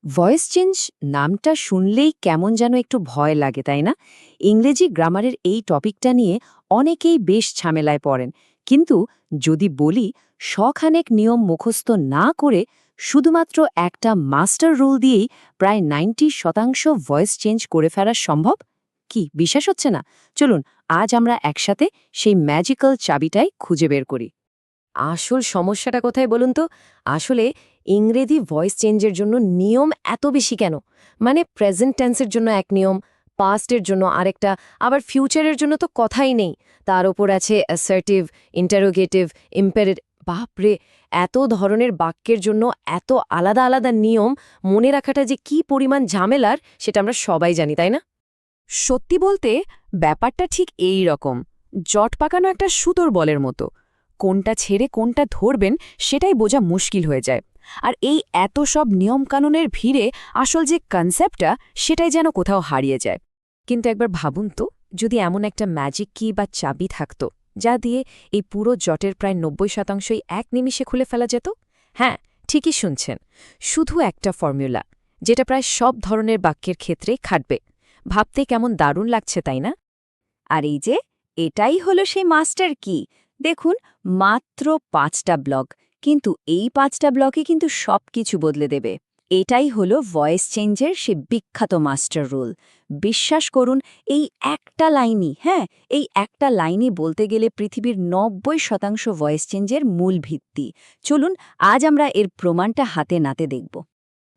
Voice change নামটা শুনলেই কেমন যেন একটু ভয় লাগে, তাই না? ইংরেজি গ্রামারের এই টপিকটা নিয়ে অনেকেই বেশ ঝামেলায় পড়েন। কিন্তু যদি বলি শখানেক নিয়ম মুখস্থ না করে শুধুমাত্র একটা মাস্টার রুল দিয়েই প্রায় 90% ভয়েস চেঞ্জ করে ফেলা সম্ভব, কি বিশ্বাস হচ্ছে না? চলুন আজ আমরা একসাথে সেই ম্যাজিক্যাল চাবিটাই খুঁজে বের করি। আসল সমস্যাটা কোথায় বলুন তো? আসলে ইংরেজি ভয়েস চেঞ্জের জন্য নিয়ম এত বেশি কেন? মানে প্রেজেন্ট টেন্সের জন্য এক নিয়ম, পাস্টের জন্য আরেকটা, আবার ফিউচারের জন্য তো কথাই নেই। তার ওপর আছে অ্যাসার্টিভ, ইন্টারোগেটিভ, ইম্পেরেটিভ। বাপরে! এত ধরনের বাক্যের জন্য এত আলাদা আলাদা নিয়ম মনে রাখাটা যে কি পরিমাণ ঝামেলার সেটা আমরা সবাই জানি, তাই না? সত্যি বলতে ব্যাপারটা ঠিক এই রকম, জট পাকানো একটা সুতোর বলের মতো। কোনটা ছেড়ে কোনটা ধরবেন সেটাই বোঝা মুশকিল হয়ে যায়। আর এই এত সব নিয়মকানুনের ভিড়ে আসল যে কনসেপ্টটা সেটাই যেন কোথাও হারিয়ে যায়। কিন্তু একবার ভাবুন তো, যদি এমন একটা ম্যাজিক কি বা চাবি থাকতো যা দিয়ে এই পুরো জটের প্রায় 90%ই এক নিমিষে খুলে ফেলা যেত। হ্যাঁ, ঠিকই শুনছেন, শুধু একটা ফর্মুলা, যেটা প্রায় সব ধরনের বাক্যের ক্ষেত্রেই খাটবে। ভাবতে কেমন দারুণ লাগছে, তাই না? আর এই যে এটাই হলো সেই মাস্টার কি, দেখুন, মাত্র 5টা ব্লক, কিন্তু এই 5টা ব্লকে কিন্তু সবকিছু বদলে দেবে। এটাই হলো ভয়েস চেঞ্জের সে বিখ্যাত মাস্টার রুল। বিশ্বাস করুন, এই একটা লাইনই, এই একটা লাইনই বলতে গেলে পৃথিবীর 90% ভয়েস চেঞ্জের মূল ভিত্তি। চলুন আজ আমরা এর প্রমাণটা হাতে নাতে দেখব।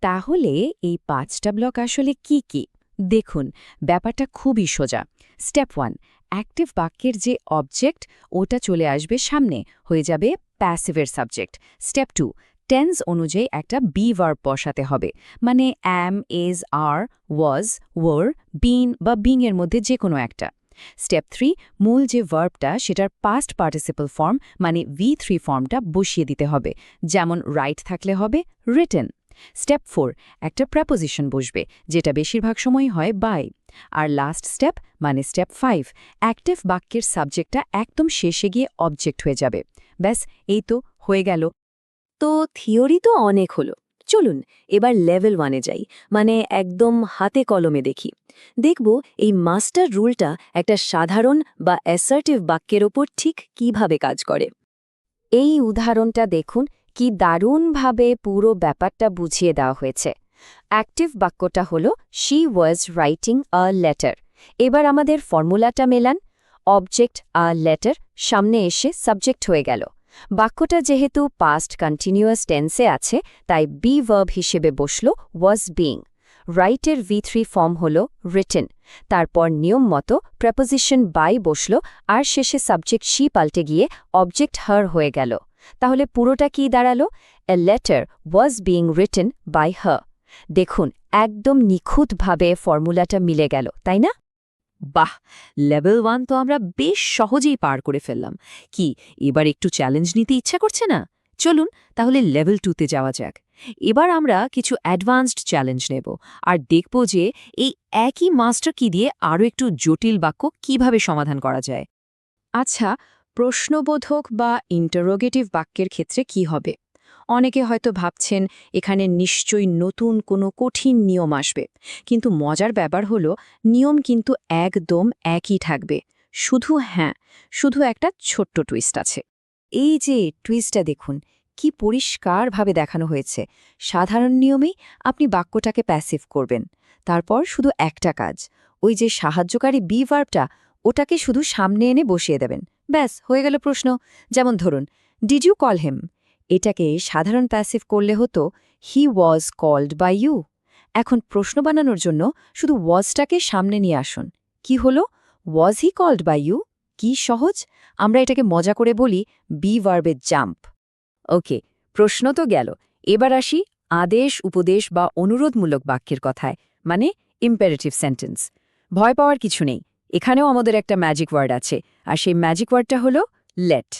তাহলে এই 5টা ব্লক আসলে কি কি? দেখুন, ব্যাপারটা খুবই সোজা। স্টেপ 1, অ্যাক্টিভ বাক্যের যে অবজেক্ট ওটা চলে আসবে সামনে, হয়ে যাবে প্যাসিভের সাবজেক্ট। স্টেপ 2, টেন্স অনুযায়ী একটা বি ভার্ব বসাতে হবে, মানে অ্যাম, ইজ, আর, ওয়াজ, ওয়ার, বিন বা বিং এর মধ্যে যে কোনো একটা। স্টেপ 3, মূল যে ভার্বটা সেটার পাস্ট পার্টিসিপল ফর্ম মানে V3 ফর্মটা বসিয়ে দিতে হবে, যেমন রাইট থাকলে হবে রিটেন। স্টেপ 4, একটা প্রেপোজিশন বসবে, যেটা বেশিরভাগ সময়ই হয় বাই। আর লাস্ট স্টেপ মানে স্টেপ 5, অ্যাক্টিভ বাক্যের সাবজেক্টটা একদম শেষে গিয়ে অবজেক্ট হয়ে যাবে। ব্যাস, এই তো হয়ে গেল। তো থিওরি তো অনেক হলো, চলুন এবার লেভেল 1-এ যাই, মানে একদম হাতে কলমে দেখি। দেখব এই মাস্টার রুলটা একটা সাধারণ বা অ্যাসার্টিভ বাক্যের ওপর ঠিক কিভাবে কাজ করে। এই উদাহরণটা দেখুন, কি দারুণভাবে পুরো ব্যাপারটা বুঝিয়ে দেওয়া হয়েছে। অ্যাক্টিভ বাক্যটা হলো she was writing a letter. এবার আমাদের ফর্মুলাটা মেলান, অবজেক্ট আ লেটার সামনে এসে সাবজেক্ট হয়ে গেল। বাক্যটা যেহেতু পাস্ট কন্টিনিউয়াস টেন্সে আছে, তাই বি ভার্ব হিসেবে বসল ওয়াজ বিং। রাইটের V3 ফর্ম হল রিটেন। তারপর নিয়ম মতো প্রেপোজিশন বাই বসল, আর শেষে সাবজেক্ট শি পাল্টে গিয়ে অবজেক্ট হার হয়ে গেল। তাহলে পুরোটা কি দাঁড়ালো? A letter was being written by her. দেখুন, একদম নিখুঁতভাবে ফর্মুলাটা মিলে গেল, তাই না? বাহ, লেভেল 1 তো আমরা বেশ সহজেই পার করে ফেললাম। কি এবার একটু চ্যালেঞ্জ নিতে ইচ্ছা করছে না? চলুন তাহলে লেভেল 2-তে যাওয়া যাক। এবার আমরা কিছু অ্যাডভান্সড চ্যালেঞ্জ নেব আর দেখব যে এই একই মাস্টার কি দিয়ে আরও একটু জটিল বাক্য কিভাবে সমাধান করা যায়। আচ্ছা, প্রশ্নবোধক বা ইন্টারোগেটিভ বাক্যের ক্ষেত্রে কি হবে? অনেকে হয়তো ভাবছেন এখানে নিশ্চয়ই নতুন কোনো কঠিন নিয়ম আসবে, কিন্তু মজার ব্যাপার হলো নিয়ম কিন্তু একদম একই থাকবে। শুধু একটা ছোট্ট টুইস্ট আছে। এই যে টুইস্টটা দেখুন, কি পরিষ্কারভাবে দেখানো হয়েছে। সাধারণ নিয়মেই আপনি বাক্যটাকে প্যাসিভ করবেন, তারপর শুধু একটা কাজ, ওই যে সাহায্যকারী বি ভার্বটা ওটাকে শুধু সামনে এনে বসিয়ে দেবেন, ব্যাস হয়ে গেল প্রশ্ন। যেমন ধরুন, ডিড ইউ কল হিম, এটাকে সাধারণ প্যাসিভ করলে হতো হি ওয়াজ কল্ড বাই ইউ। এখন প্রশ্ন বানানোর জন্য শুধু ওয়াজটাকে সামনে নিয়ে আসুন। কি হলো? ওয়াজ হি কল্ড বাই ইউ। কি সহজ! আমরা এটাকে মজা করে বলি বি ভার্বের জাম্প। ওকে, প্রশ্ন তো গেল। এবার আসি আদেশ, উপদেশ বা অনুরোধমূলক বাক্যের কথায়, মানে ইম্পারেটিভ সেন্টেন্স। ভয় পাওয়ার কিছু নেই, এখানেও আমাদের একটা ম্যাজিক ওয়ার্ড আছে, আর সেই ম্যাজিক ওয়ার্ডটা হলো লেট।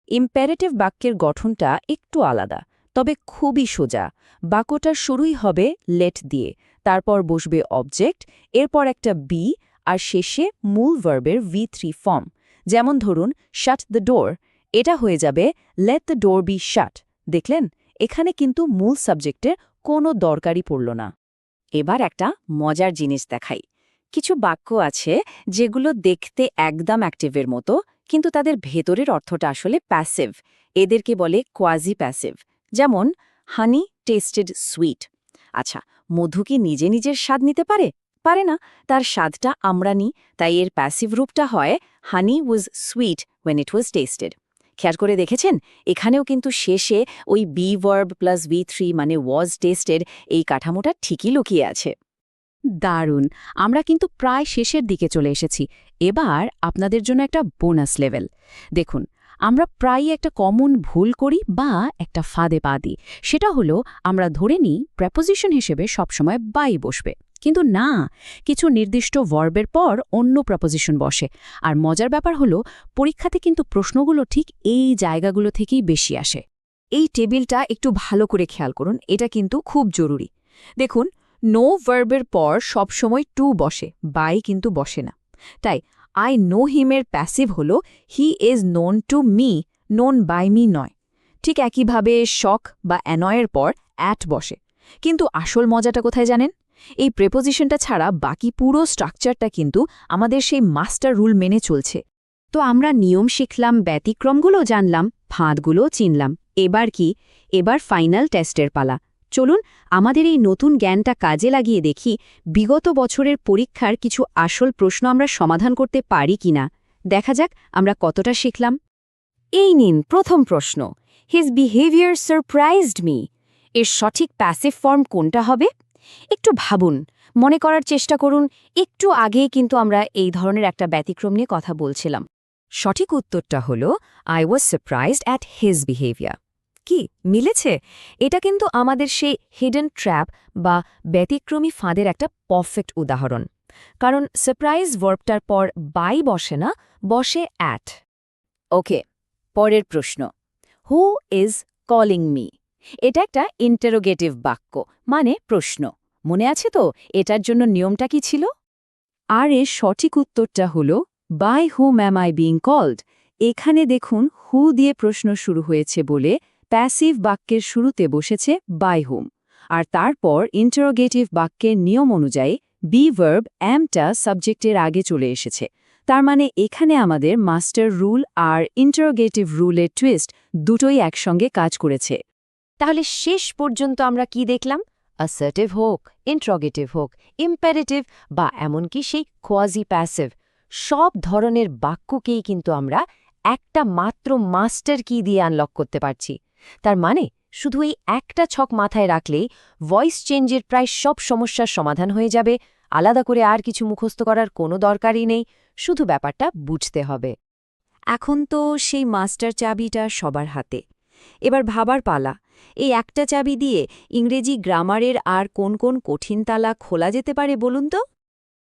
ইম্পারেটিভ বাক্যের গঠনটা একটু আলাদা, তবে খুবই সোজা। বাক্যটার শুরুই হবে লেট দিয়ে, তারপর বসবে অবজেক্ট, এরপর একটা বি, আর শেষে মূল ভার্বের V3 ফর্ম। যেমন ধরুন, শাট দ্য ডোর, এটা হয়ে যাবে লেট দ্য ডোর বি শাট। দেখলেন, এখানে কিন্তু মূল সাবজেক্টের কোনো দরকারই পড়ল না। এবার একটা মজার জিনিস দেখাই। কিছু বাক্য আছে যেগুলো দেখতে একদম অ্যাক্টিভের মতো, কিন্তু তাদের ভেতরের অর্থটা আসলে প্যাসিভ। এদেরকে বলে কোয়াজি প্যাসিভ। যেমন হানি টেস্টেড সুইট। আচ্ছা, মধু কি নিজে নিজের স্বাদ নিতে পারে? পারে না। তার স্বাদটা আমরা নিই, তাই এর প্যাসিভ রূপটা হয় honey was sweet when it was tested. খেয়াল করে দেখেছেন, এখানেও কিন্তু শেষে ওই বি ভার্ব প্লাস V3 মানে ওয়াজ টেস্টেড এই কাঠামোটা ঠিকই লুকিয়ে আছে। দারুণ! আমরা কিন্তু প্রায় শেষের দিকে চলে এসেছি। এবার আপনাদের জন্য একটা বোনাস লেভেল। দেখুন, আমরা প্রায়ই একটা কমন ভুল করি বা একটা ফাঁদে পা দিই। সেটা হলো আমরা ধরে নিই প্রেপোজিশন হিসেবে সবসময় বাই বসবে। কিন্তু না, কিছু নির্দিষ্ট ভার্বের পর অন্য প্রেপোজিশন বসে। আর মজার ব্যাপার হলো পরীক্ষাতে কিন্তু প্রশ্নগুলো ঠিক এই জায়গাগুলো থেকেই বেশি আসে। এই টেবিলটা একটু ভালো করে খেয়াল করুন, এটা কিন্তু খুব জরুরি। দেখুন, নো ভার্বের পর সবসময় টু বসে, বাই কিন্তু বসে না। তাই আই নো হিমের প্যাসিভ হল he is known to me, known by me নয়। ঠিক একইভাবে শক বা অ্যানয়ের পর অ্যাট বসে। কিন্তু আসল মজাটা কোথায় জানেন? এই প্রেপোজিশনটা ছাড়া বাকি পুরো স্ট্রাকচারটা কিন্তু আমাদের সেই মাস্টার রুল মেনে চলছে। তো আমরা নিয়ম শিখলাম, ব্যতিক্রমগুলো জানলাম, ফাঁদগুলো চিনলাম। এবার কি? এবার ফাইনাল টেস্টের পালা। চলুন আমাদের এই নতুন জ্ঞানটা কাজে লাগিয়ে দেখি বিগত বছরের পরীক্ষার কিছু আসল প্রশ্ন আমরা সমাধান করতে পারি কিনা। দেখা যাক আমরা কতটা শিখলাম। এই নিন প্রথম প্রশ্ন। His behaviour surprised me. এর সঠিক প্যাসিভ ফর্ম কোনটা হবে? একটু ভাবুন, মনে করার চেষ্টা করুন। একটু আগেই কিন্তু আমরা এই ধরনের একটা ব্যতিক্রম নিয়ে কথা বলছিলাম। সঠিক উত্তরটা হলো I was surprised at his behaviour. কি মিলেছে? এটা কিন্তু আমাদের সেই হিডেন ট্র্যাপ বা ব্যতিক্রমী ফাঁদের একটা পারফেক্ট উদাহরণ। কারণ সারপ্রাইজ ভার্বটার পর বাই বসে না, বসে অ্যাট। ওকে, পরের প্রশ্ন। Who is calling me? এটা একটা ইন্টারোগেটিভ বাক্য, মানে প্রশ্ন। মনে আছে তো এটার জন্য নিয়মটা কি ছিল? আর এর সঠিক উত্তরটা হল by whom am I being called. এখানে দেখুন, হু দিয়ে প্রশ্ন শুরু হয়েছে বলে প্যাসিভ বাক্যের শুরুতে বসেছে বাই হুম। আর তারপর ইন্টারোগেটিভ বাক্যের নিয়ম অনুযায়ী বি ভার্ব অ্যামটা সাবজেক্টের আগে চলে এসেছে। তার মানে এখানে আমাদের মাস্টার রুল আর ইন্টারোগেটিভ রুলের টুইস্ট দুটোই একসঙ্গে কাজ করেছে। তাহলে শেষ পর্যন্ত আমরা কি দেখলাম? অ্যাসার্টিভ হোক, ইন্টারোগেটিভ হোক, ইম্পারেটিভ বা এমনকি সেই কোয়াজি প্যাসিভ, সব ধরনের বাক্যকেই কিন্তু আমরা একটা মাত্র মাস্টার কি দিয়ে আনলক করতে পারছি। তার মানে শুধু এই একটা ছক মাথায় রাখলেই ভয়েস চেঞ্জের প্রায় সব সমস্যার সমাধান হয়ে যাবে। আলাদা করে আর কিছু মুখস্থ করার কোনো দরকারই নেই, শুধু ব্যাপারটা বুঝতে হবে। এখন তো সেই মাস্টার চাবিটা সবার হাতে। এবার ভাবার পালা, এই একটা চাবি দিয়ে ইংরেজি গ্রামারের আর কোন কোন কঠিন তালা খোলা যেতে পারে বলুন তো?